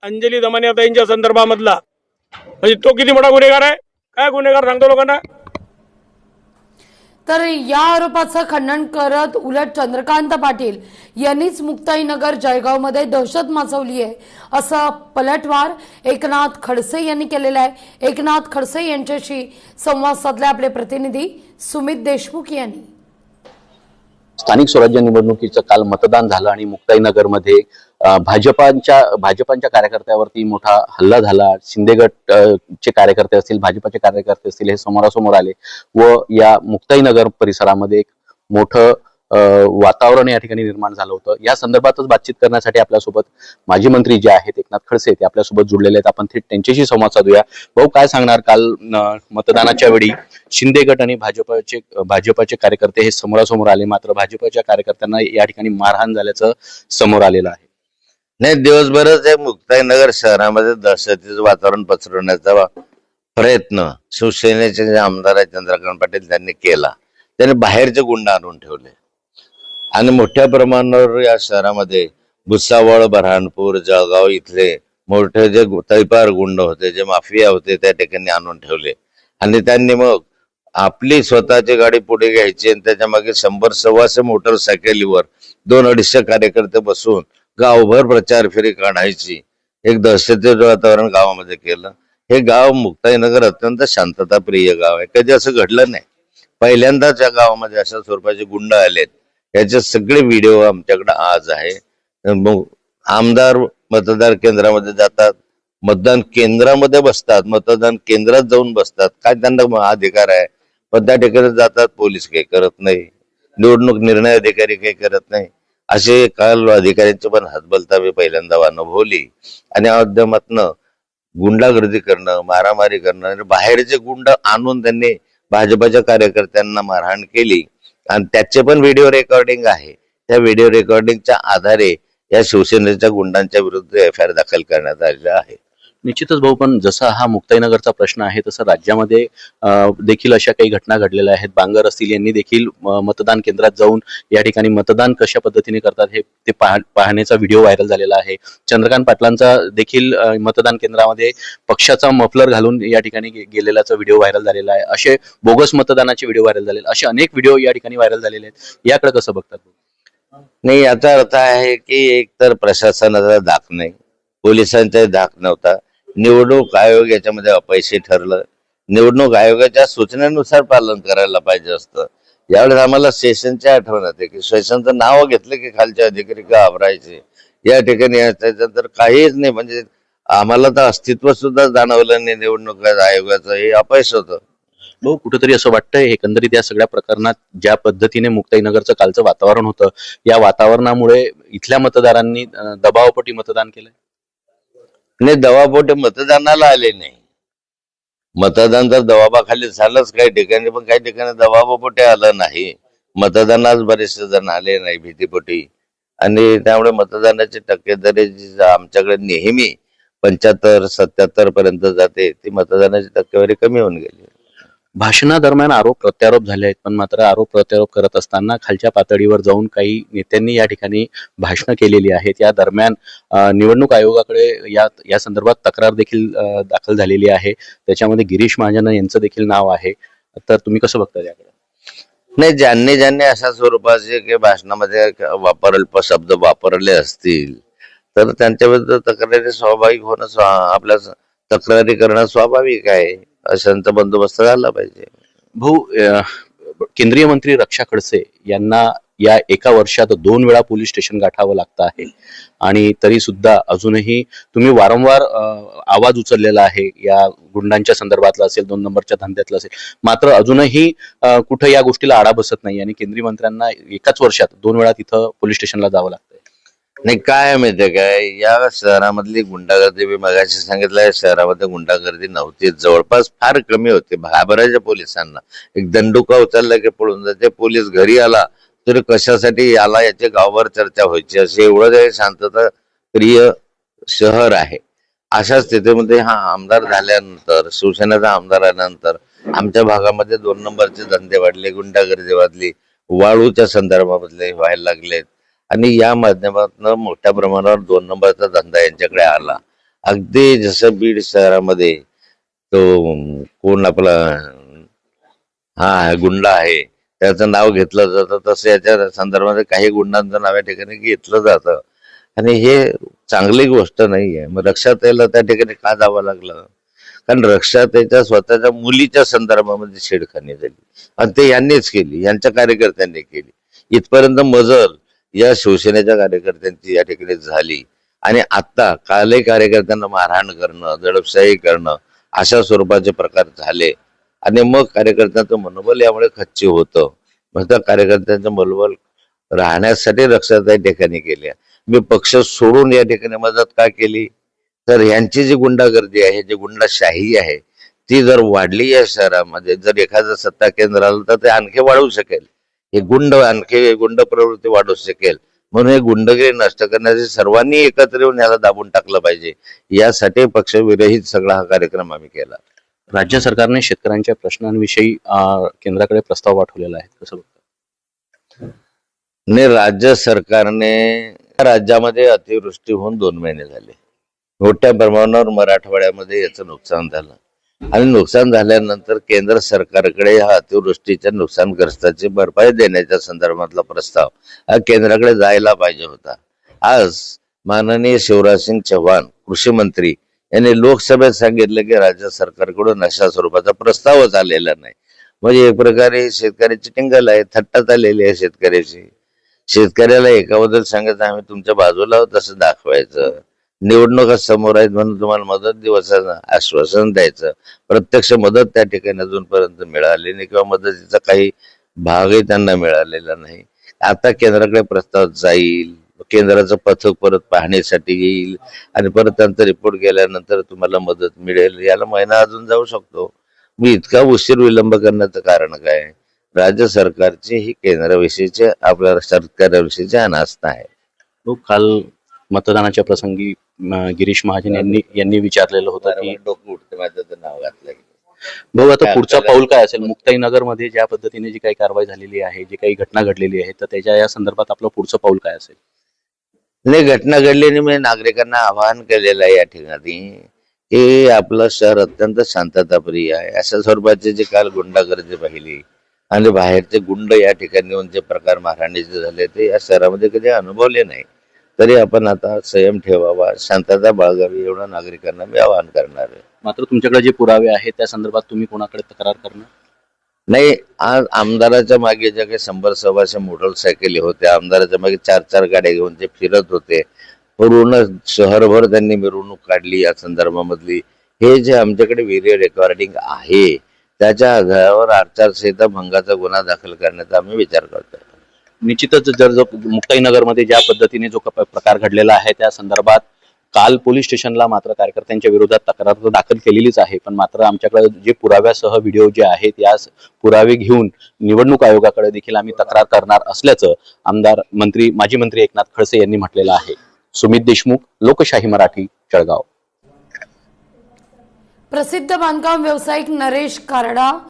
अंजली दमानियाताईंच्या संदर्भामधला, म्हणजे तो किती मोठा गुन्हेगार आहे? काय गुन्हेगार सांगतो लोकांना? तर या आरोपाचं खंडन करत उलट चंद्रकांत पाटील यांनीच मुक्ताईनगर जळगावमध्ये दहशत माजवली आहे असं पलटवार एकनाथ खडसे यांनी केलेलं आहे। एकनाथ खडसे यांच्याशी संवाद साधले आपले प्रतिनिधी सुमित देशमुख यांनी। स्थानिक स्वराज्य निवडणुकीचं काल मतदान झालं आणि मुक्ताईनगरमध्ये भाजपांच्या कार्यकर्त्यावरती मोठा हल्ला झाला। शिंदे गट चे कार्यकर्ते असतील, भाजपाचे कार्यकर्ते असतील, हे समोरासमोर आले व या मुक्ताईनगर परिसरामध्ये एक मोठं वातावरण या ठिकाणी निर्माण झालं होतं। या संदर्भातच बातचीत करण्यासाठी आपल्यासोबत माजी मंत्री जे आहेत एकनाथ खडसे ते आपल्यासोबत जुळलेले आहेत। आपण थेट त्यांच्याशी संवाद साधूया। भाऊ, काय सांगणार? काल मतदानाच्या वेळी शिंदे गट आणि भाजपाचे कार्यकर्ते हे समोरासमोर आले, मात्र भाजपाच्या कार्यकर्त्यांना या ठिकाणी मारहाण झाल्याचं समोर आलेलं आहे। नाही, दिवसभरच मुक्ताईनगर शहरामध्ये दहशतीचं वातावरण पसरवण्याचा प्रयत्न शिवसेनेचे जे आमदार आहेत चंद्रकांत पाटील त्यांनी केला। त्यांनी बाहेरचे गुंड आणून ठेवले आणि मोठ्या प्रमाणावर या शहरामध्ये भुसावळ, बऱ्हाणपूर, जळगाव इथले मोठे जे तैपार गुंड होते, जे माफिया होते, त्या ठिकाणी आणून ठेवले आणि त्यांनी मग आपली स्वतःची गाडी पुढे घ्यायची आणि त्याच्या मागे 100-125 मोटरसायकलीवर 200-250 कार्यकर्ते बसून गावभर प्रचार फेरी काढायची। एक दहशतीचं वातावरण गावामध्ये केलं। हे गाव मुक्ताईनगर अत्यंत शांतताप्रिय गाव आहे, कधी असं घडलं नाही। पहिल्यांदाच या गावामध्ये अशा स्वरूपाचे गुंड आलेत, याचे सगळे व्हिडिओ आमच्याकडे आज आहे। आमदार मतदार केंद्रामध्ये जातात, मतदान केंद्रामध्ये बसतात, मतदान केंद्रात जाऊन बसतात, काय त्यांना अधिकार आहे, पण त्या ठिकाणी जातात, पोलीस काही करत नाही, निवडणूक निर्णय अधिकारी काही करत नाही। असे काल अधिकाऱ्यांची पण हतबलता मी पहिल्यांदा अनुभवली आणि या माध्यमातनं गुंडागर्दी करणं, मारामारी करणं आणि बाहेरचे गुंड आणून त्यांनी भाजपाच्या कार्यकर्त्यांना मारहाण केली आणि त्याचे पण व्हिडिओ रेकॉर्डिंग आहे। त्या व्हिडिओ रेकॉर्डिंगच्या आधारे या शिवसेनेच्या गुंडांच्या विरुद्ध एफआयआर दाखल करण्यात आलेला आहे। निश्चितच भाऊ, पण जसा हा मुक्ताईनगरचा प्रश्न आहे तसं राज्यामध्ये देखील अशा काही घटना घडलेल्या आहेत। बांगर असतील यांनी देखील मतदान केंद्रात जाऊन या ठिकाणी मतदान कशा पद्धतीने करतात हे ते पाहण्याचा व्हिडिओ व्हायरल झालेला आहे। चंद्रकांत पाटलांचा देखील मतदान केंद्रामध्ये पक्षाचा मफलर घालून या ठिकाणी गेलेल्याचा व्हिडिओ व्हायरल झालेला आहे। असे बोगस मतदानाचे व्हिडिओ व्हायरल झालेले, असे अनेक व्हिडिओ या ठिकाणी व्हायरल झालेले आहेत। याकडे कसं बघतात? नाही, याचा अर्थ आहे की एकतर प्रशासनाचा धाक नाही, पोलिसांचा धाक नव्हता, निवडणूक आयोग याच्यामध्ये अपयशी ठरलं। निवडणूक आयोगाच्या सूचनेनुसार पालन करायला पाहिजे असतं। यावेळेस आम्हाला सेशनची आठवण येते की सेशनचं नाव घेतलं की खालचे अधिकारी घाबरायचे। या ठिकाणी तर काहीच नाही, म्हणजे आम्हाला तर अस्तित्व सुद्धा जाणवलं नाही निवडणूक आयोगाचं, हे अपयश होतं। भाऊ, कुठेतरी असं वाटतंय एकंदरीत या सगळ्या प्रकरणात ज्या पद्धतीने मुक्ताईनगरचं कालचं वातावरण होतं, या वातावरणामुळे इथल्या मतदारांनी दबावपोटी मतदान केलंय? नाही, दबावपोटी मतदानाला आले नाही। मतदान तर दबावाखाली झालंच काही ठिकाणी, पण काही ठिकाणी दबावपोटी आलं नाही। मतदानास बरेचसे जण आले नाही भीतीपोटी आणि त्यामुळे मतदानाची टक्केवारी जी आमच्याकडे नेहमी 75-77 पर्यंत जाते, ती मतदानाची टक्केवारी कमी होऊन गेली। भाषणादरम्यान आरोप प्रत्यारोप झाले आहेत, पण मात्र आरोप प्रत्यारोप करत असताना खालच्या पातळीवर जाऊन काही नेत्यांनी या ठिकाणी भाषणं केलेली आहेत। या दरम्यान निवडणूक आयोगाकडे या संदर्भात तक्रार देखील दाखल झालेली आहे। त्याच्यामध्ये गिरीश महाजन यांचं देखील नाव आहे। तर तुम्ही कसं बघता याकडे? नाही, ज्यांनी अशा स्वरूपाचे भाषणामध्ये शब्द वापरले असतील तर त्यांच्या विरुद्ध तक्रारी स्वाभाविक होणं, आपल्या तक्रारी करणं स्वाभाविक आहे। अशांचा बंदोबस्त झाला पाहिजे। भाऊ, केंद्रीय मंत्री रक्षा खडसे यांना या एका वर्षात 2 वेळा पोलीस स्टेशन गाठावं लागतं आहे आणि तरी सुद्धा अजूनही तुम्ही वारंवार आवाज उचललेला आहे, या गुंडांच्या संदर्भातला असेल, 2 नंबरच्या धंद्यातला असेल, मात्र अजूनही कुठं या गोष्टीला आळा बसत नाही आणि केंद्रीय मंत्र्यांना एकाच वर्षात 2 वेळा तिथं पोलीस स्टेशनला जावं लागतं। नाही, काय माहितीये काय, या शहरामधली गुंडागर्दी मी मगाशी सांगितलं, शहरामध्ये गुंडागर्दी नव्हती, जवळपास फार कमी होती। घाबरायच्या पोलिसांना, एक दंडुका उचलला की पळून जायचे, पोलीस घरी आला तरी कशासाठी आला याची गावभर चर्चा व्हायची। असे एवढं शांतता प्रिय शहर आहे। अशा स्थितीमध्ये हा आमदार झाल्यानंतर, शिवसेनेचा आमदार आल्यानंतर आमच्या भागामध्ये 2 नंबरचे धंदे वाढले, गुंडागर्दी वाढली, वाळूच्या संदर्भामधले व्हायला लागलेत आणि या माध्यमातून मोठ्या प्रमाणावर 2 नंबरचा धंदा यांच्याकडे आला अगदी जसं बीड शहरामध्ये तो कोण आपला हा गुंडा आहे त्याचं नाव घेतलं जातं, तसं याच्या संदर्भात काही गुंडांचं नाव या ठिकाणी घेतलं जातं आणि हे चांगली गोष्ट नाहीये. मग रक्षाताईला त्या ठिकाणी का जावं लागलं? कारण रक्षाताईच्या स्वतःच्या मुलीच्या संदर्भामध्ये छेडखानी झाली आणि ते यांनीच केली, यांच्या कार्यकर्त्यांनी केली. इथपर्यंत मजल या शिवसेनेच्या कार्यकर्त्यांची या ठिकाणी झाली आणि आता कालही कार्यकर्त्यांना मारहाण करणं, दडपशाही करणं अशा स्वरूपाचे प्रकार झाले आणि मग कार्यकर्त्यांचं मनोबल यामुळे खच्ची होतं. मग त्या कार्यकर्त्यांचं मनोबल राहण्यासाठी रक्षाताई ठिकाणी केल्या. मी पक्ष सोडून या ठिकाणी मदत का केली? तर यांची जी गुंडागर्दी आहे, जी गुंडाशाही आहे, ती जर वाढली या शहरामध्ये, जर एखादं सत्ता केंद्र आलं तर ते आणखी वाढवू शकेल. हे आणखी गुंड प्रवृत्ती वाढू शकेल. म्हणून हे गुंडगिरी नष्ट करण्यासाठी सर्वांनी एकत्र येऊन याला दाबून टाकलं पाहिजे. यासाठी पक्षविरहित सगळा हा कार्यक्रम आम्ही केला. राज्य सरकारने शेतकऱ्यांच्या प्रश्नांविषयी केंद्राकडे प्रस्ताव पाठवलेला आहे, कसं बघता? आणि राज्य सरकारने राज्यामध्ये अतिवृष्टी होऊन 2 महिने झाले. मोठ्या प्रमाणावर मराठवाड्यामध्ये याचं नुकसान झालं आणि नुकसान झाल्यानंतर केंद्र सरकारकडे ह्या अतिवृष्टीच्या नुकसानग्रस्ताची भरपाई देण्याच्या संदर्भातला प्रस्ताव हा केंद्राकडे जायला पाहिजे होता. आज माननीय शिवराज सिंग चौहान कृषी मंत्री यांनी लोकसभेत सांगितलं की राज्य सरकारकडून अशा स्वरूपाचा प्रस्तावच आलेला नाही. म्हणजे एक प्रकारे शेतकऱ्याची टिंगल आहे, थट्टा चाललेली आहे शेतकऱ्याची. शेतकऱ्याला एकाबद्दल सांगायचं आम्ही तुमच्या बाजूला आहोत असं दाखवायचं, निवडणुका समोर आहेत म्हणून तुम्हाला मदत देऊ असं आश्वासन द्यायचं. प्रत्यक्ष मदत त्या ठिकाणी अजूनपर्यंत मिळाली नाही किंवा मदतीचा काही भागही त्यांना मिळालेला नाही. आता केंद्राकडे प्रस्ताव जाईल, केंद्राचं पथक परत पाहणीसाठी येईल आणि परत त्यांचा रिपोर्ट गेल्यानंतर तुम्हाला मदत मिळेल. याला महिना अजून जाऊ शकतो. मी इतका उशीर विलंब करण्याचं कारण काय? राज्य सरकारची ही केंद्राविषयीचे आपल्या सरकारविषयीची अनास्था आहे. तो काल मतदानाच्या प्रसंगी गिरीश महाजन यांनी विचारलेलं होतं की डोकं उठते माझं तर नाव घातलं. भाऊ आता पुढचा पाऊल काय असेल? मुक्ताईनगर मध्ये ज्या पद्धतीने जी काही कारवाई झालेली आहे, जी काही घटना घडलेली आहे, तर त्याच्या या संदर्भात आपलं पुढचं पाऊल काय असेल? नाही, घटना घडल्याने मी नागरिकांना आवाहन केलेलं आहे या ठिकाणी की आपलं शहर अत्यंत शांतताप्रिय आहे. अशा स्वरूपाचे जे काल गुंडागर्दी पाहिली आणि बाहेरचे गुंड या ठिकाणी येऊन जे प्रकार मारहाणीचे झाले ते या शहरामध्ये कधी अनुभवले नाही. तरी आपण आता संयम ठेवावा, शांतता बाळगावी एवढं नागरिकांना मी आवाहन करणार आहे. मात्र तुमच्याकडे जे पुरावे आहेत त्या संदर्भात तुम्ही कोणाकडे तक्रार करणार? नाही, आज आमदाराच्या मागे ज्या काही 100-125 मोटरसायकली होत्या, आमदाराच्या मागे 4-4 गाड्या घेऊन जे फिरत होते, पूर्ण शहरभर त्यांनी मिरवणूक काढली या संदर्भामधली. हे जे आमच्याकडे व्हिडिओ रेकॉर्डिंग आहे त्याच्या आधारावर आचारसंहिता भंगाचा गुन्हा दाखल करण्याचा आम्ही विचार करतोय. निश्चितच जर मुक्ताईनगरमध्ये ज्या पद्धतीने जो प्रकार घडलेला आहे त्या संदर्भात काल पोलीस स्टेशनला मात्र कार्यकर्त्यांच्या विरोधात तक्रार तर दाखल केलेलीच आहे, पण मात्र आमच्याकडे जे पुराव्यासह व्हिडिओ जे आहेत या पुरावे घेऊन निवडणूक आयोगाकडे देखील आम्ही तक्रार करणार असल्याचं माजी मंत्री एकनाथ खडसे यांनी म्हटलेलं आहे. सुमित देशमुख, लोकशाही मराठी, जळगाव. प्रसिद्ध बांधकाम व्यावसायिक नरेश कारडा